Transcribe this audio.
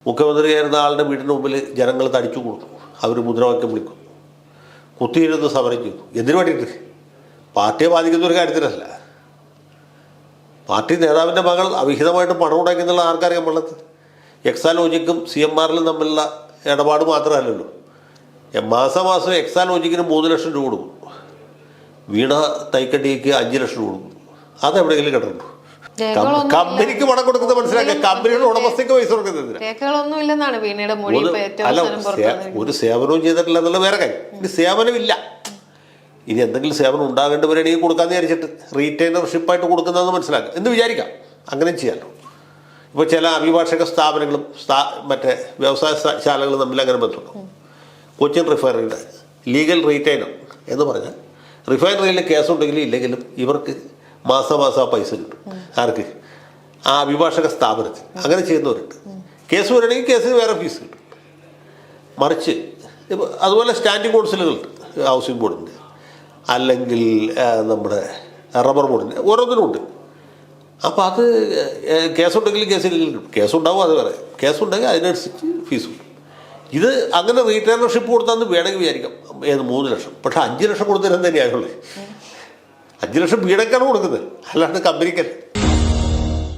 മുഖ്യമന്ത്രിയായിരുന്ന ആളുടെ വീടിന് മുമ്പിൽ ജനങ്ങൾ തടിച്ചു കൊടുത്തു. അവർ മുദ്രാവാക്യം വിളിക്കും, കുത്തിയിരുന്ന് സമരം ചെയ്തു. എന്തിനു വേണ്ടിയിട്ട്? പാർട്ടിയെ ബാധിക്കുന്ന ഒരു കാര്യത്തിനല്ല. പാർട്ടി നേതാവിൻ്റെ മകൾ അവിഹിതമായിട്ട് പണം ഉണ്ടാക്കിയെന്നുള്ള ആർക്കറിയാൻ പാടില്ല. എക്സാലോജിക്കും CMRലും തമ്മിലുള്ള ഇടപാട് മാത്രമല്ലല്ലോ. മാസം എക്സാലോജിക്കിന് 3 ലക്ഷം രൂപ കൊടുക്കും, വീണ തൈക്കട്ടിക്ക് 5 ലക്ഷം രൂപ കൊടുക്കും. അതെവിടെയെങ്കിലും കിടന്നു? കമ്പനിക്ക് പണം കൊടുക്കുന്നത് മനസ്സിലാക്കുക, കമ്പനിയുടെ ഉടമസ്ഥയ്ക്ക് പൈസ കൊടുക്കുന്നത്. അല്ല, ഒരു സേവനവും ചെയ്തിട്ടില്ല എന്നുള്ള വേറെ കാര്യം. ഇനി സേവനമില്ല, ഇനി എന്തെങ്കിലും സേവനം ഉണ്ടാകേണ്ടവരാണെങ്കിൽ കൊടുക്കാമെന്ന് വിചാരിച്ചിട്ട് റീറ്റെയിലർഷിപ്പായിട്ട് കൊടുക്കുന്നതെന്ന് മനസ്സിലാക്കുക എന്ന് വിചാരിക്കാം. അങ്ങനെ ചെയ്യാമല്ലോ. ഇപ്പോൾ ചില അഭിഭാഷക സ്ഥാപനങ്ങളും മറ്റേ വ്യവസായ ശാലകളും തമ്മിൽ അങ്ങനെ ബന്ധമുണ്ടോ? കൊച്ചിൻ റിഫൈനറിയുടെ ലീഗൽ റീറ്റെയിലർ എന്ന് പറഞ്ഞാൽ റിഫൈനറിയിൽ കേസുണ്ടെങ്കിലും ഇല്ലെങ്കിലും ഇവർക്ക് മാസം ആ പൈസ കിട്ടും. ആർക്ക്? ആ അഭിഭാഷക സ്ഥാപനത്തിൽ. അങ്ങനെ ചെയ്യുന്നവരുണ്ട്. കേസ് വരണമെങ്കിൽ കേസിന് വേറെ ഫീസ് കിട്ടും. മറിച്ച് ഇപ്പോൾ അതുപോലെ സ്റ്റാൻഡിംഗ് കൗൺസിലുകളുണ്ട്, ഹൗസിംഗ് ബോർഡിൻ്റെ അല്ലെങ്കിൽ നമ്മുടെ റബ്ബർ ബോർഡിൻ്റെ, ഓരോന്നിനും ഉണ്ട്. അപ്പോൾ അത് കേസുണ്ടെങ്കിലും കേസില്ലെങ്കിലും കിട്ടും. കേസുണ്ടാവും, അത് വേറെ. കേസുണ്ടെങ്കിൽ അതിനനുസരിച്ച് ഫീസ് കിട്ടും. ഇത് അങ്ങനെ റീറ്റെയിലർഷിപ്പ് കൊടുത്താന്ന് വേണമെങ്കിൽ വിചാരിക്കാം. 3 ലക്ഷം. പക്ഷേ 5 ലക്ഷം കൊടുത്തതിന് തന്നെയാണുള്ളത്. 5 ലക്ഷം വീടൊക്കെയാണ് കൊടുക്കുന്നത്, അല്ലാണ്ട് കമ്പനിക്കല്ല.